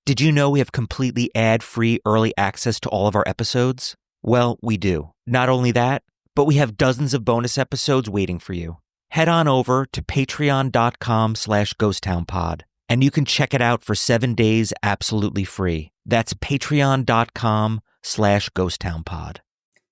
Did you know we have completely ad-free early access to all of our episodes? Well, we do. Not only that, but we have dozens of bonus episodes waiting for you. Head on over to patreon.com/ghosttownpod, and you can check it out for 7 days absolutely free. That's patreon.com/ghosttownpod.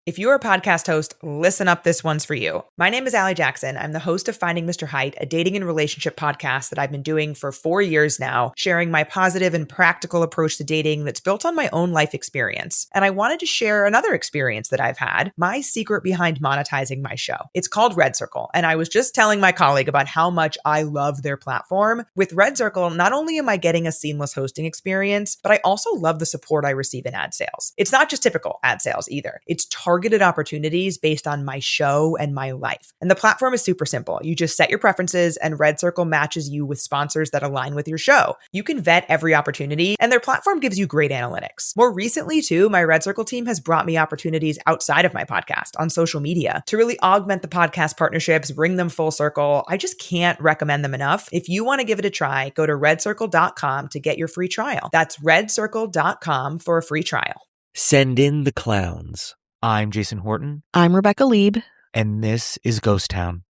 If you're a podcast host, listen up, this one's for you. My name is Allie Jackson. I'm the host of Finding Mr. Height, a dating and relationship podcast that I've been doing for 4 years now, sharing my positive and practical approach to dating that's built on my own life experience. And I wanted to share another experience that I've had, my secret behind monetizing my show. It's called Red Circle, and I was just telling my colleague about how much I love their platform. With Red Circle, not only am I getting a seamless hosting experience, but I also love the support I receive in ad sales. It's not just typical ad sales either. It's targeted opportunities based on my show and my life. And the platform is super simple. You just set your preferences and Red Circle matches you with sponsors that align with your show. You can vet every opportunity and their platform gives you great analytics. More recently too, my Red Circle team has brought me opportunities outside of my podcast on social media to really augment the podcast partnerships, bring them full circle. I just can't recommend them enough. If you want to give it a try, go to redcircle.com to get your free trial. That's redcircle.com for a free trial. Send in the clowns. I'm Jason Horton. I'm Rebecca Lieb. And this is Ghost Town.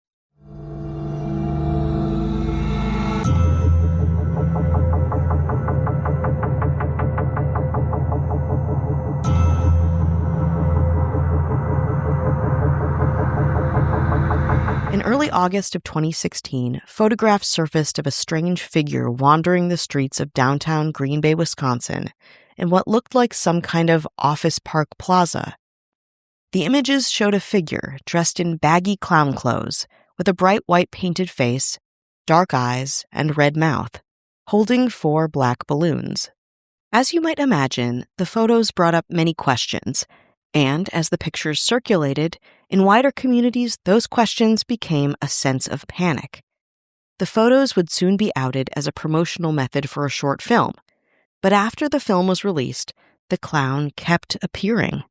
In early August of 2016, photographs surfaced of a strange figure wandering the streets of downtown Green Bay, Wisconsin, in what looked like some kind of office park plaza. The images showed a figure dressed in baggy clown clothes, with a bright white painted face, dark eyes, and red mouth, holding 4 black balloons. As you might imagine, the photos brought up many questions, and as the pictures circulated, in wider communities, those questions became a sense of panic. The photos would soon be outed as a promotional method for a short film, but after the film was released, the clown kept appearing.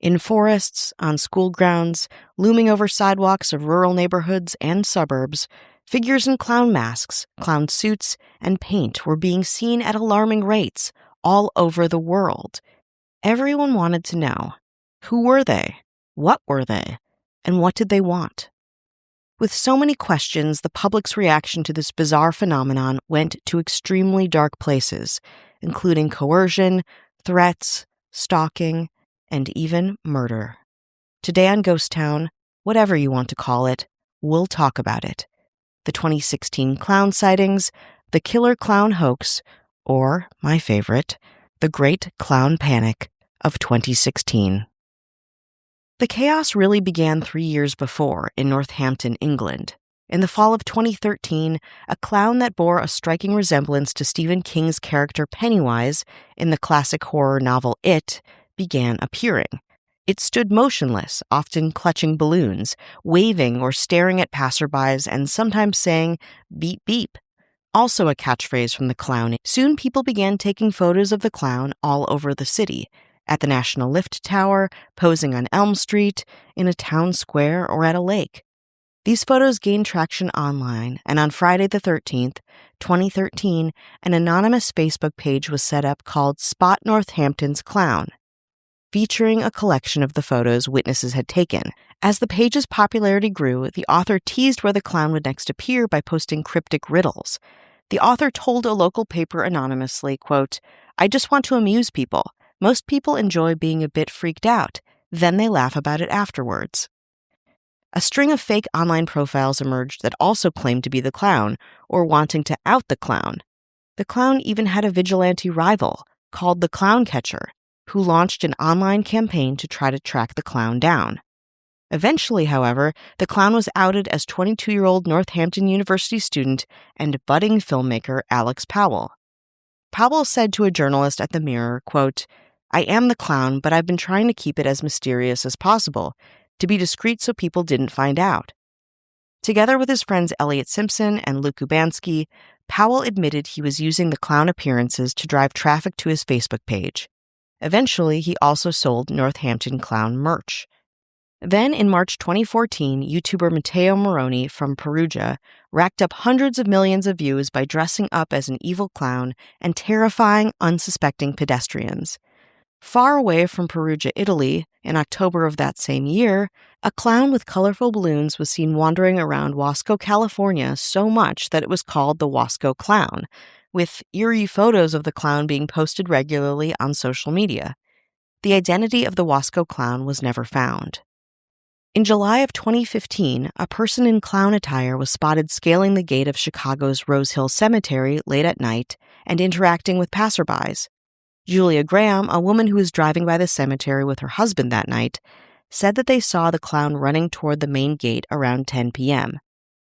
In forests, on school grounds, looming over sidewalks of rural neighborhoods and suburbs, figures in clown masks, clown suits, and paint were being seen at alarming rates all over the world. Everyone wanted to know, who were they? What were they? And what did they want? With so many questions, the public's reaction to this bizarre phenomenon went to extremely dark places, including coercion, threats, stalking, and even murder. Today on Ghost Town, whatever you want to call it, we'll talk about it. The 2016 clown sightings, the killer clown hoax, or, my favorite, the Great Clown Panic of 2016. The chaos really began 3 years before in Northampton, England. In the fall of 2013, a clown that bore a striking resemblance to Stephen King's character Pennywise in the classic horror novel It began appearing. It stood motionless, often clutching balloons, waving or staring at passerbys, and sometimes saying, "beep beep," also a catchphrase from the clown. Soon people began taking photos of the clown all over the city, at the National Lift Tower, posing on Elm Street, in a town square, or at a lake. These photos gained traction online, and on Friday the 13th, 2013, an anonymous Facebook page was set up called Spot Northampton's Clown, featuring a collection of the photos witnesses had taken. As the page's popularity grew, the author teased where the clown would next appear by posting cryptic riddles. The author told a local paper anonymously, quote, "I just want to amuse people. Most people enjoy being a bit freaked out. Then they laugh about it afterwards." A string of fake online profiles emerged that also claimed to be the clown, or wanting to out the clown. The clown even had a vigilante rival, called the Clown Catcher, who launched an online campaign to try to track the clown down. Eventually, however, the clown was outed as 22-year-old Northampton University student and budding filmmaker Alex Powell. Powell said to a journalist at the Mirror, quote, "I am the clown, but I've been trying to keep it as mysterious as possible, to be discreet so people didn't find out." Together with his friends Elliot Simpson and Luke Kubanski, Powell admitted he was using the clown appearances to drive traffic to his Facebook page. Eventually, he also sold Northampton clown merch. Then, in March 2014, YouTuber Matteo Moroni from Perugia racked up hundreds of millions of views by dressing up as an evil clown and terrifying unsuspecting pedestrians. Far away from Perugia, Italy, in October of that same year, a clown with colorful balloons was seen wandering around Wasco, California so much that it was called the Wasco Clown, with eerie photos of the clown being posted regularly on social media. The identity of the Wasco Clown was never found. In July of 2015, a person in clown attire was spotted scaling the gate of Chicago's Rose Hill Cemetery late at night and interacting with passerbys. Julia Graham, a woman who was driving by the cemetery with her husband that night, said that they saw the clown running toward the main gate around 10 p.m.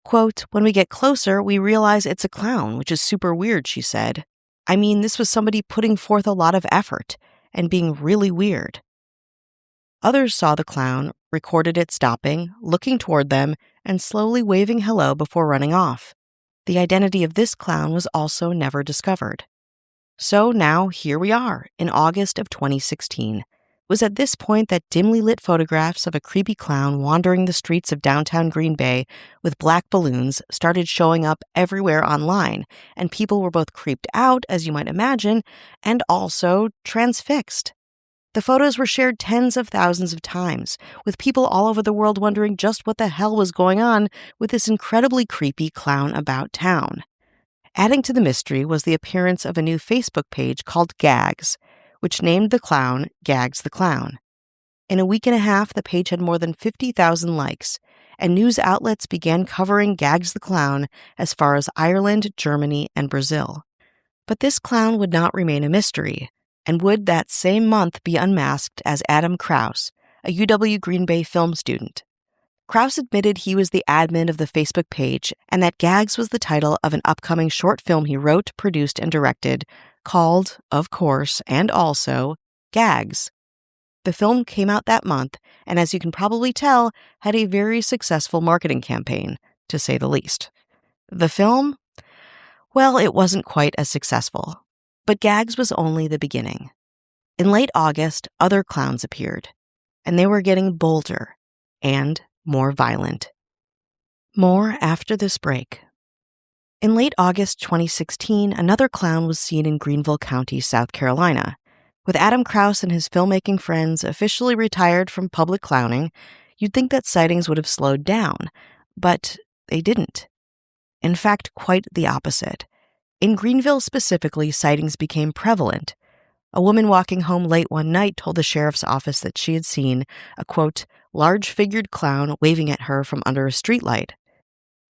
Quote, "When we get closer, we realize it's a clown, which is super weird," she said. "I mean, this was somebody putting forth a lot of effort and being really weird." Others saw the clown, recorded it stopping, looking toward them, and slowly waving hello before running off. The identity of this clown was also never discovered. So now here we are, in August of 2016. It was at this point that dimly lit photographs of a creepy clown wandering the streets of downtown Green Bay with black balloons started showing up everywhere online, and people were both creeped out, as you might imagine, and also transfixed. The photos were shared tens of thousands of times, with people all over the world wondering just what the hell was going on with this incredibly creepy clown about town. Adding to the mystery was the appearance of a new Facebook page called Gags, which named the clown Gags the Clown. In a week and a half, the page had more than 50,000 likes, and news outlets began covering Gags the Clown as far as Ireland, Germany, and Brazil. But this clown would not remain a mystery, and would that same month be unmasked as Adam Krause, a UW Green Bay film student. Krause admitted he was the admin of the Facebook page and that Gags was the title of an upcoming short film he wrote, produced, and directed, called, of course, and also, Gags. The film came out that month, and as you can probably tell, had a very successful marketing campaign, to say the least. The film? Well, it wasn't quite as successful. But Gags was only the beginning. In late August, other clowns appeared, and they were getting bolder and more violent. More after this break. In late August 2016, another clown was seen in Greenville County, South Carolina. With Adam Krause and his filmmaking friends officially retired from public clowning, you'd think that sightings would have slowed down, but they didn't. In fact, quite the opposite. In Greenville specifically, sightings became prevalent. A woman walking home late one night told the sheriff's office that she had seen a, quote, large-figured clown waving at her from under a streetlight.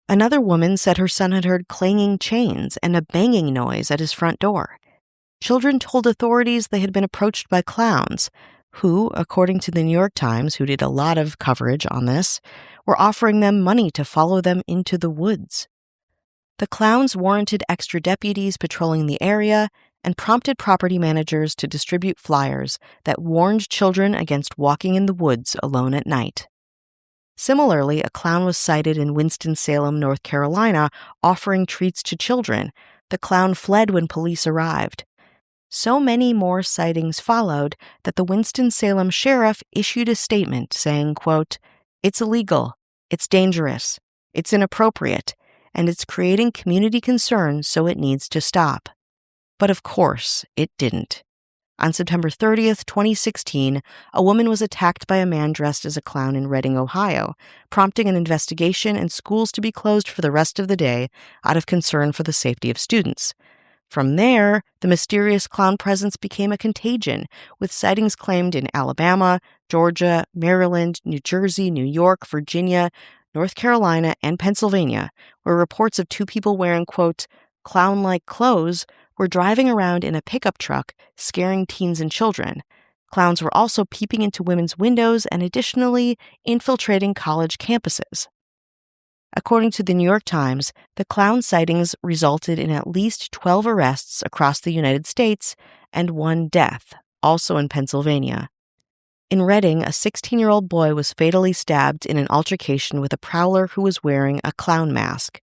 Another woman said her son had heard clanging chains and a banging noise at his front door. Children told authorities they had been approached by clowns, who, according to the New York Times, who did a lot of coverage on this, were offering them money to follow them into the woods. The clowns warranted extra deputies patrolling the area and prompted property managers to distribute flyers that warned children against walking in the woods alone at night. Similarly, a clown was sighted in Winston-Salem, North Carolina, offering treats to children. The clown fled when police arrived. So many more sightings followed that the Winston-Salem sheriff issued a statement saying, quote, "It's illegal, it's dangerous, it's inappropriate, and it's creating community concern, so it needs to stop." But of course, it didn't. On September 30th, 2016, a woman was attacked by a man dressed as a clown in Reading, Ohio, prompting an investigation and schools to be closed for the rest of the day out of concern for the safety of students. From there, the mysterious clown presence became a contagion, with sightings claimed in Alabama, Georgia, Maryland, New Jersey, New York, Virginia, North Carolina, and Pennsylvania, where reports of two people wearing, quote, clown-like clothes were driving around in a pickup truck, scaring teens and children. Clowns were also peeping into women's windows and additionally infiltrating college campuses. According to the New York Times, the clown sightings resulted in at least 12 arrests across the United States and one death, also in Pennsylvania. In Reading, a 16-year-old boy was fatally stabbed in an altercation with a prowler who was wearing a clown mask.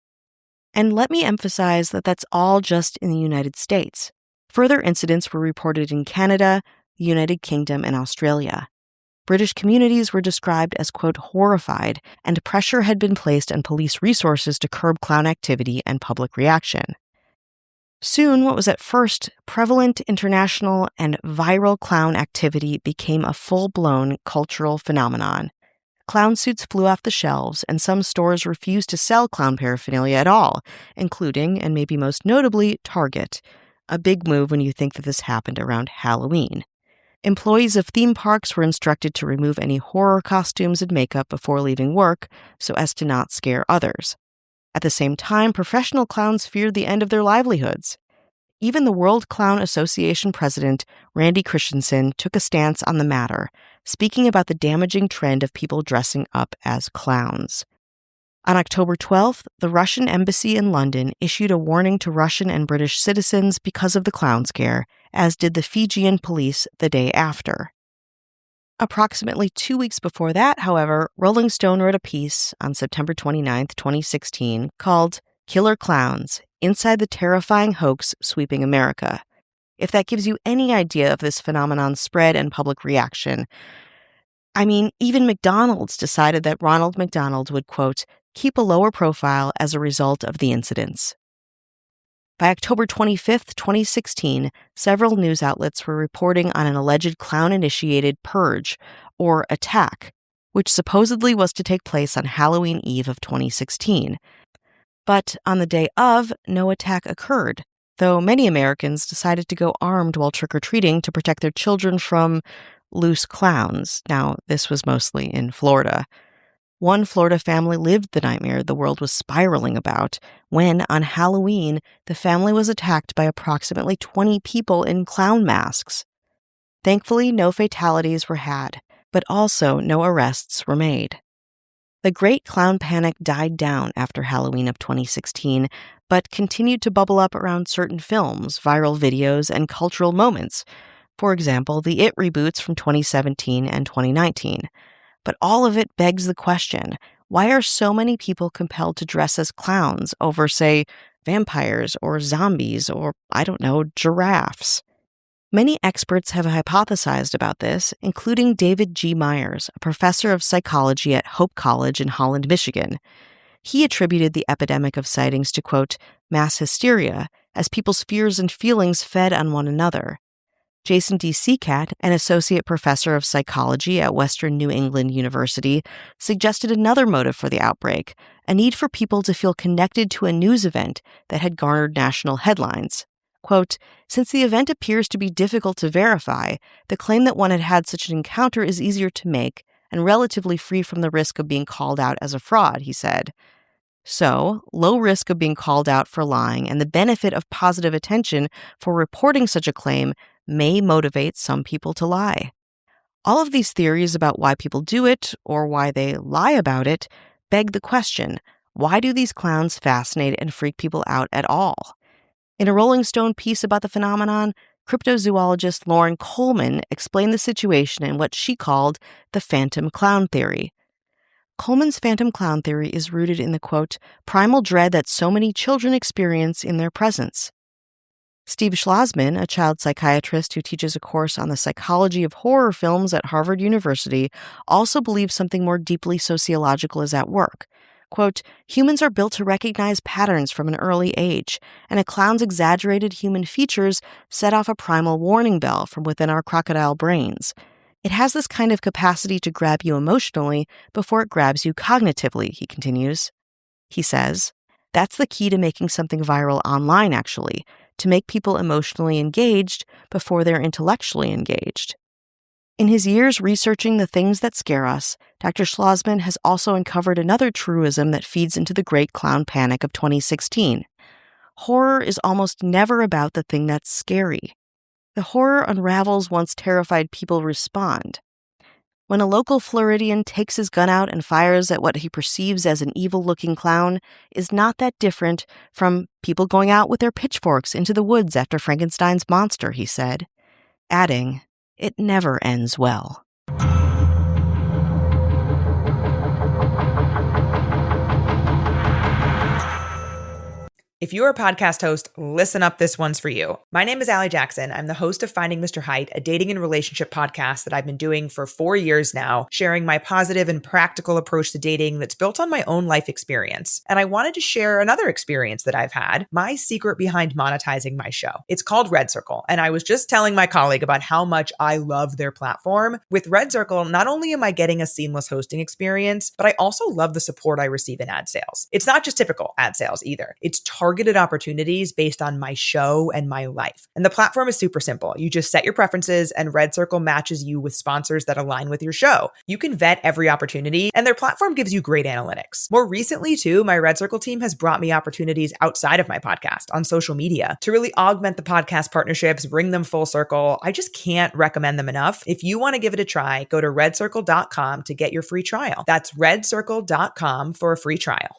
And let me emphasize that that's all just in the United States. Further incidents were reported in Canada, the United Kingdom, and Australia. British communities were described as, quote, horrified, and pressure had been placed on police resources to curb clown activity and public reaction. Soon, what was at first prevalent international and viral clown activity became a full-blown cultural phenomenon. Clown suits flew off the shelves, and some stores refused to sell clown paraphernalia at all, including, and maybe most notably, Target. A big move when you think that this happened around Halloween. Employees of theme parks were instructed to remove any horror costumes and makeup before leaving work so as to not scare others. At the same time, professional clowns feared the end of their livelihoods. Even the World Clown Association president, Randy Christensen, took a stance on the matter, speaking about the damaging trend of people dressing up as clowns. On October 12th, the Russian embassy in London issued a warning to Russian and British citizens because of the clown scare, as did the Fijian police the day after. Approximately 2 weeks before that, however, Rolling Stone wrote a piece on September 29, 2016, called Killer Clowns, Inside the Terrifying Hoax Sweeping America. If that gives you any idea of this phenomenon's spread and public reaction. I mean, even McDonald's decided that Ronald McDonald would, quote, keep a lower profile as a result of the incidents. By October 25, 2016, several news outlets were reporting on an alleged clown-initiated purge, or attack, which supposedly was to take place on Halloween Eve of 2016. But on the day of, no attack occurred, though many Americans decided to go armed while trick-or-treating to protect their children from loose clowns. Now, this was mostly in Florida. One Florida family lived the nightmare the world was spiraling about when, on Halloween, the family was attacked by approximately 20 people in clown masks. Thankfully, no fatalities were had, but also no arrests were made. The Great Clown Panic died down after Halloween of 2016, but continued to bubble up around certain films, viral videos, and cultural moments. For example, the It reboots from 2017 and 2019. But all of it begs the question, why are so many people compelled to dress as clowns over, say, vampires or zombies or, giraffes? Many experts have hypothesized about this, including David G. Myers, a professor of psychology at Hope College in Holland, Michigan. He attributed the epidemic of sightings to, quote, mass hysteria, as people's fears and feelings fed on one another. Jason D. Seacat, an associate professor of psychology at Western New England University, suggested another motive for the outbreak, a need for people to feel connected to a news event that had garnered national headlines. Quote, since the event appears to be difficult to verify, the claim that one had had such an encounter is easier to make and relatively free from the risk of being called out as a fraud, he said. So, low risk of being called out for lying and the benefit of positive attention for reporting such a claim may motivate some people to lie. All of these theories about why people do it, or why they lie about it, beg the question, why do these clowns fascinate and freak people out at all? In a Rolling Stone piece about the phenomenon, cryptozoologist Lauren Coleman explained the situation in what she called the phantom clown theory. Coleman's phantom clown theory is rooted in the, quote, primal dread that so many children experience in their presence. Steve Schlossman, a child psychiatrist who teaches a course on the psychology of horror films at Harvard University, also believes something more deeply sociological is at work. Quote, humans are built to recognize patterns from an early age, and a clown's exaggerated human features set off a primal warning bell from within our crocodile brains. It has this kind of capacity to grab you emotionally before it grabs you cognitively, he continues. He says, that's the key to making something viral online, actually, to make people emotionally engaged before they're intellectually engaged. In his years researching the things that scare us, Dr. Schlossman has also uncovered another truism that feeds into the Great Clown Panic of 2016. Horror is almost never about the thing that's scary. The horror unravels once terrified people respond. When a local Floridian takes his gun out and fires at what he perceives as an evil-looking clown is not that different from people going out with their pitchforks into the woods after Frankenstein's monster, he said, adding, it never ends well. If you're a podcast host, listen up. This one's for you. My name is Allie Jackson. I'm the host of Finding Mr. Height, a dating and relationship podcast that I've been doing for 4 years now, sharing my positive and practical approach to dating that's built on my own life experience. And I wanted to share another experience that I've had, my secret behind monetizing my show. It's called Red Circle. And I was just telling my colleague about how much I love their platform. With Red Circle, not only am I getting a seamless hosting experience, but I also love the support I receive in ad sales. It's not just typical ad sales either. It's targeted opportunities based on my show and my life. And the platform is super simple. You just set your preferences and Red Circle matches you with sponsors that align with your show. You can vet every opportunity and their platform gives you great analytics. More recently too, my Red Circle team has brought me opportunities outside of my podcast on social media to really augment the podcast partnerships, bring them full circle. I just can't recommend them enough. If you want to give it a try, go to redcircle.com to get your free trial. That's redcircle.com for a free trial.